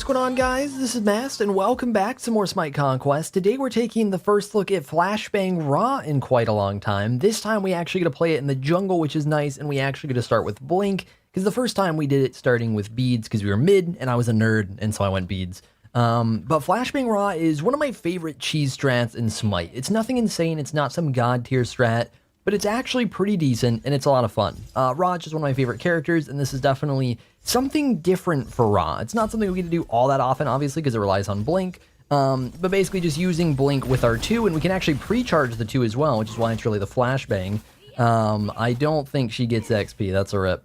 going on, guys? This is Mast, and welcome back to more Smite Conquest. Today we're taking the first look at Flashbang Ra in quite a long time. This time we actually get to play it in the jungle, which is nice, and we actually get to start with Blink, because the first time we did it starting with beads, because we were mid, and I was a nerd, and so I went beads. But Flashbang Ra is one of my favorite cheese strats in Smite. It's nothing insane, it's not some god tier strat, but it's actually pretty decent, and it's a lot of fun. Ra is just one of my favorite characters, and this is definitely something different for Ra. It's not something we get to do all that often, obviously, because it relies on Blink, but basically just using Blink with our 2, and we can actually pre-charge the 2 as well, which is why it's really the Flashbang. I don't think she gets XP, that's a rip.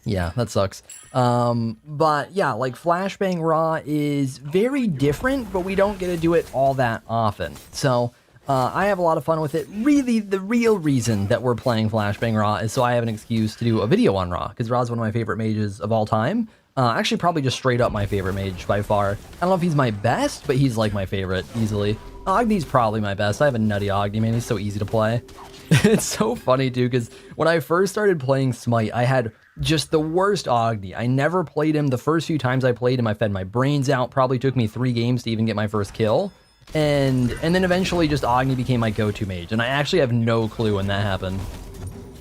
Yeah, that sucks. But yeah, like Flashbang Ra is very different, but we don't get to do it all that often. So I have a lot of fun with it. Really, the real reason that we're playing Flashbang Ra is so I have an excuse to do a video on Ra, because Ra's one of my favorite mages of all time. Actually, probably just straight up my favorite mage by far. I don't know if he's my best, but he's like my favorite easily. Agni's probably my best. I have a nutty Agni, man. He's so easy to play. It's so funny, dude, because when I first started playing Smite, I had just the worst Agni. I never played him. The first few times I played him, I fed my brains out. Probably took me 3 games to even get my first kill. And then eventually just Agni became my go-to mage. And I actually have no clue when that happened.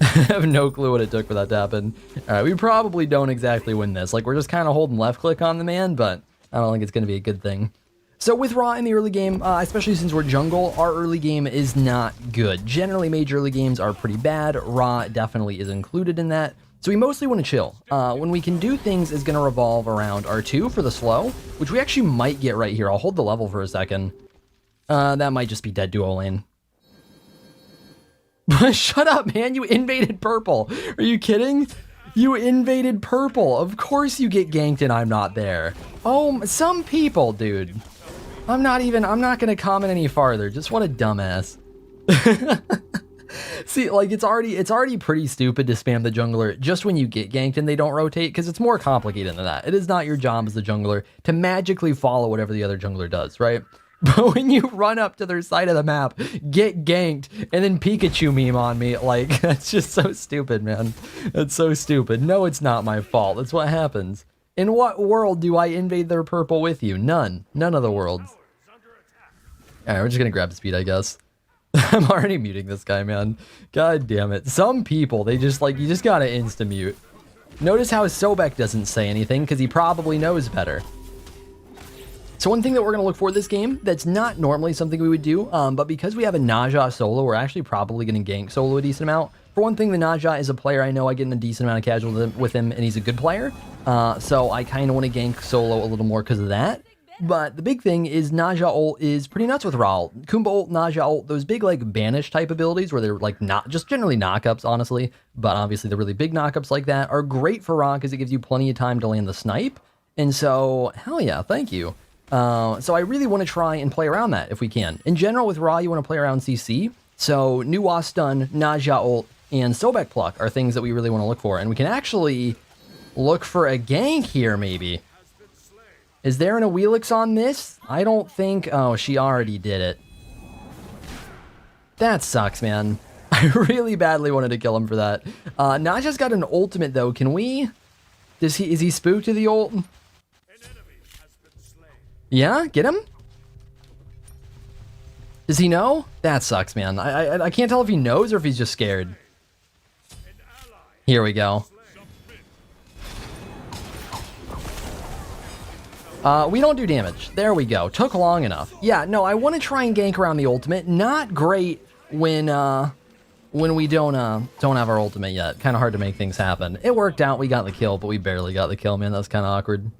I have no clue what it took for that to happen. Alright, we probably don't exactly win this. Like, we're just kind of holding left click on the man, but I don't think it's going to be a good thing. So with Ra in the early game, especially since we're jungle, our early game is not good. Generally, mage early games are pretty bad. Ra definitely is included in that. So we mostly want to chill. When we can do things is going to revolve around R2 for the slow, which we actually might get right here. I'll hold the level for a second. That might just be dead duo lane. Shut up, man. You invaded purple. Are you kidding? You invaded purple. Of course you get ganked and I'm not there. Oh, some people, dude. I'm not going to comment any farther. Just what a dumbass. See, like, it's already pretty stupid to spam the jungler just when you get ganked and they don't rotate, because it's more complicated than that. It is not your job as the jungler to magically follow whatever the other jungler does, right? But when you run up to their side of the map, get ganked, and then Pikachu meme on me, like, that's just so stupid, man. That's so stupid. No, it's not my fault. That's what happens. In what world do I invade their purple with you? None. None of the worlds. Alright, we're just gonna grab speed, I guess. I'm already muting this guy, man. God damn it. Some people, they just, like, you just gotta insta-mute. Notice how Sobek doesn't say anything, because he probably knows better. So one thing that we're going to look for this game that's not normally something we would do, but because we have a Naja solo, we're actually probably going to gank solo a decent amount. For one thing, the Naja is a player I know. I get in a decent amount of casual with him, and he's a good player. So I kind of want to gank solo a little more because of that. But the big thing is Naja ult is pretty nuts with Ra ult. Kumba ult, Naja ult, those big like banish type abilities where they're like not just generally knockups, honestly, but obviously the really big knockups like that are great for Ra because it gives you plenty of time to land the snipe. And so, hell yeah, thank you. So I really want to try and play around that if we can. In general, with Ra, you want to play around CC. So Nuwa stun, Naja ult, and Sobek pluck are things that we really want to look for. And we can actually look for a gank here, maybe. Is there an Awilix on this? I don't think... Oh, she already did it. That sucks, man. I really badly wanted to kill him for that. Naja's got an ultimate, though. Can we... Is he spooked to the ult? Yeah, get him? Does he know? That sucks, man. I can't tell if he knows or if he's just scared. Here we go. We don't do damage. There we go. Took long enough. Yeah, no, I want to try and gank around the ultimate. Not great when we don't have our ultimate yet. Kind of hard to make things happen. It worked out. We got the kill, but we barely got the kill, man. That's kind of awkward.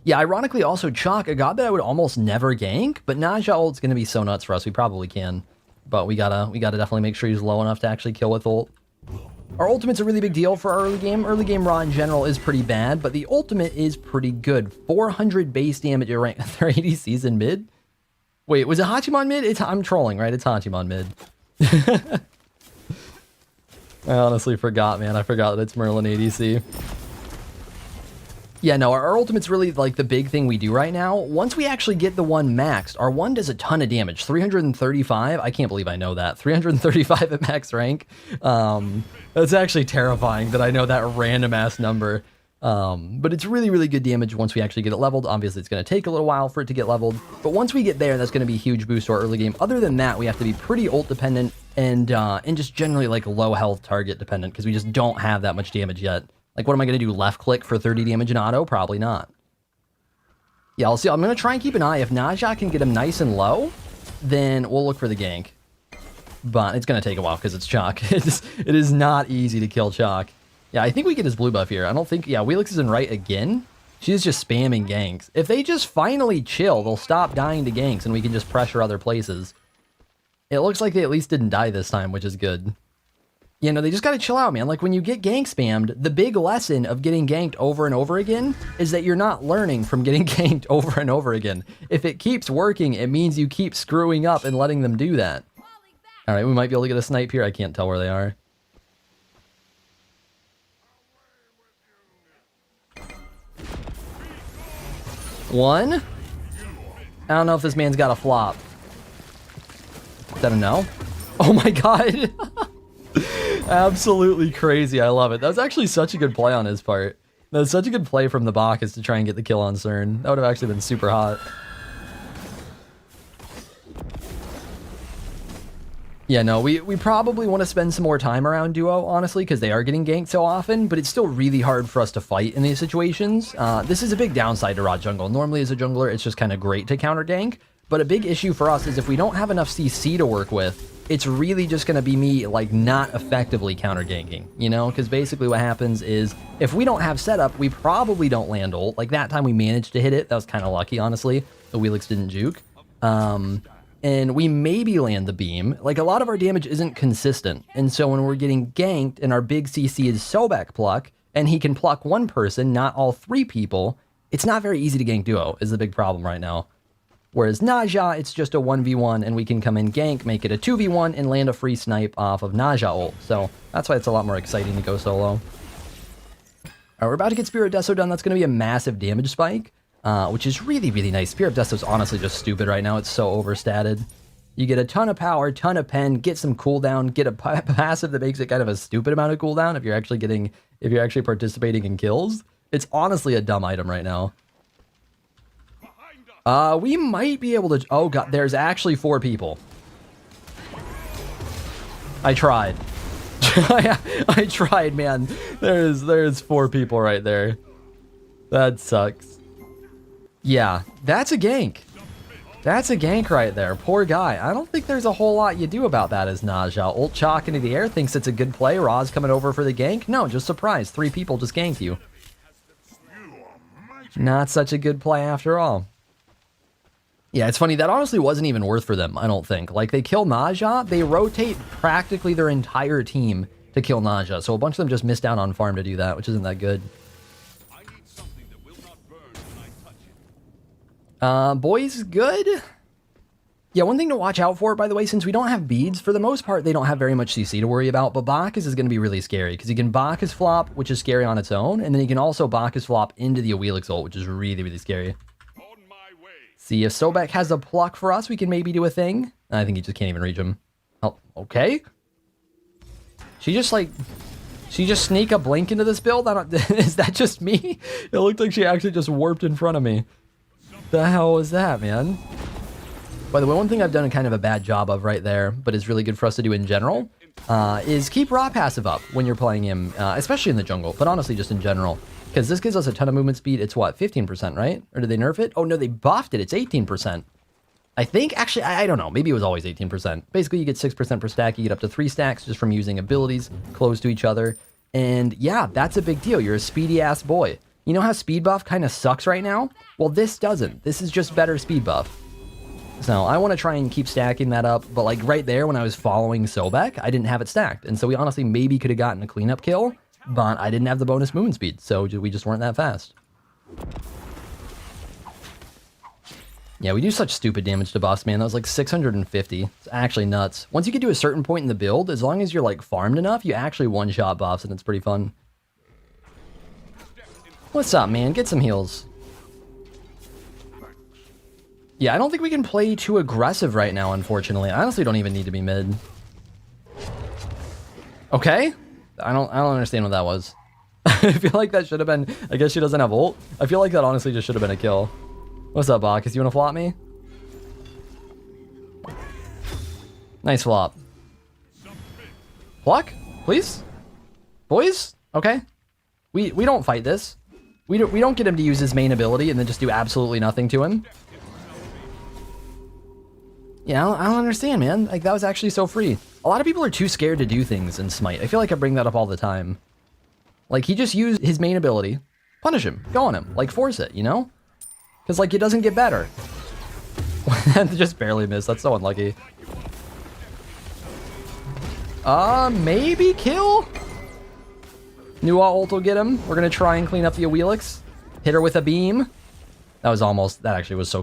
Yeah, ironically, also Chalk, a god that I would almost never gank, but Naja ult's gonna be so nuts for us, we probably can. But we gotta definitely make sure he's low enough to actually kill with ult. Our ultimate's a really big deal for our early game. Early game Ra in general is pretty bad, but the ultimate is pretty good. 400 base damage at rank 30 season mid? Wait, was it Hachiman mid? I'm trolling, right? It's Hachiman mid. I honestly forgot, man. I forgot that it's Merlin ADC. Yeah, no, our ultimate's really like the big thing we do right now. Once we actually get the one maxed, our one does a ton of damage. 335. I can't believe I know that. 335 at max rank. That's actually terrifying that I know that random ass number. But it's really, really good damage once we actually get it leveled. Obviously, it's going to take a little while for it to get leveled, but once we get there, that's going to be a huge boost to our early game. Other than that, we have to be pretty ult dependent and just generally like low health target dependent because we just don't have that much damage yet. Like, what am I going to do? Left click for 30 damage in auto? Probably not. Yeah, I'll see. I'm going to try and keep an eye. If Naja can get him nice and low, then we'll look for the gank. But it's going to take a while because it's Chalk. It is not easy to kill Chalk. Yeah, I think we get his blue buff here. I don't think... Yeah, Wheelix is in right again. She's just spamming ganks. If they just finally chill, they'll stop dying to ganks and we can just pressure other places. It looks like they at least didn't die this time, which is good. You know, they just gotta chill out, man. Like, when you get gank spammed, the big lesson of getting ganked over and over again is that you're not learning from getting ganked over and over again. If it keeps working, it means you keep screwing up and letting them do that. Alright, we might be able to get a snipe here. I can't tell where they are. One. I don't know if this man's got a flop. Is that a no? Oh my god. Absolutely crazy. I love it. That was actually such a good play on his part. That was such a good play from the Bacchus to try and get the kill on CERN. That would have actually been super hot. Yeah, no, we probably want to spend some more time around duo, honestly, because they are getting ganked so often, but it's still really hard for us to fight in these situations. This is a big downside to raw jungle. Normally, as a jungler, it's just kind of great to counter gank, but a big issue for us is if we don't have enough CC to work with, it's really just going to be me, like, not effectively counter ganking, you know? Because basically what happens is, if we don't have setup, we probably don't land ult. Like, that time we managed to hit it, that was kind of lucky, honestly. The Wheelix didn't juke. And we maybe land the beam. Like, a lot of our damage isn't consistent. And so when we're getting ganked and our big CC is Sobek pluck, and he can pluck one person, not all three people, it's not very easy to gank duo, is the big problem right now. Whereas Naja, it's just a 1v1, and we can come in gank, make it a 2v1, and land a free snipe off of Naja ult. So that's why it's a lot more exciting to go solo. Alright, we're about to get Spirit Deso done. That's going to be a massive damage spike. Which is really, really nice. Spirit of Deso's honestly just stupid right now. It's so overstated. You get a ton of power, ton of pen, get some cooldown, get a passive that makes it kind of a stupid amount of cooldown if you're actually participating in kills. It's honestly a dumb item right now. We might be able to... Oh god, there's actually 4 people. I tried. I tried, man. There's 4 people right there. That sucks. Yeah, that's a gank. That's a gank right there. Poor guy. I don't think there's a whole lot you do about that as Naja. Ult Chalk into the air, thinks it's a good play. Ra's coming over for the gank. No, just surprise. 3 people just ganked you. Not such a good play after all. Yeah, it's funny. That honestly wasn't even worth for them, I don't think. Like, they kill Naja, they rotate practically their entire team to kill Naja. So a bunch of them just missed out on farm to do that, which isn't that good. Boys, good? Yeah, one thing to watch out for, by the way, since we don't have beads, for the most part, they don't have very much CC to worry about, but Bacchus is going to be really scary, because he can Bacchus flop, which is scary on its own, and then he can also Bacchus flop into the Wheelix ult, which is really, really scary. See, if Sobek has a pluck for us, we can maybe do a thing. I think he just can't even reach him. Oh, okay. She just sneak a blink into this build? Is that just me? It looked like she actually just warped in front of me. The hell was that, man? By the way, one thing I've done kind of a bad job of right there, but is really good for us to do in general, is keep raw passive up when you're playing him, especially in the jungle, but honestly just in general. Because this gives us a ton of movement speed. It's what, 15%, right? Or did they nerf it? Oh no, they buffed it. It's 18%. I think, actually, I don't know. Maybe it was always 18%. Basically, you get 6% per stack. You get up to 3 stacks just from using abilities close to each other. And yeah, that's a big deal. You're a speedy-ass boy. You know how speed buff kind of sucks right now? Well, this doesn't. This is just better speed buff. So I want to try and keep stacking that up. But like right there when I was following Sobek, I didn't have it stacked. And so we honestly maybe could have gotten a cleanup kill, but I didn't have the bonus movement speed. So we just weren't that fast. Yeah, we do such stupid damage to boss, man. That was like 650. It's actually nuts. Once you get to a certain point in the build, as long as you're like farmed enough, you actually one-shot boss and it's pretty fun. What's up, man? Get some heals. Yeah, I don't think we can play too aggressive right now, unfortunately. I honestly don't even need to be mid. Okay. I don't understand what that was. I feel like that should have been, I guess she doesn't have ult. I feel like that honestly just should have been a kill. What's up, Bacchus? You want to flop me? Nice flop. Pluck, please? Boys? Okay. We don't fight this. We don't get him to use his main ability and then just do absolutely nothing to him. Yeah, I don't understand, man. Like, that was actually so free. A lot of people are too scared to do things in Smite. I feel like I bring that up all the time. Like, he just used his main ability. Punish him. Go on him. Like, force it, you know? Because, like, it doesn't get better. Just barely missed. That's so unlucky. Maybe kill? New ult will get him. We're going to try and clean up the Awelix. Hit her with a beam. That actually was so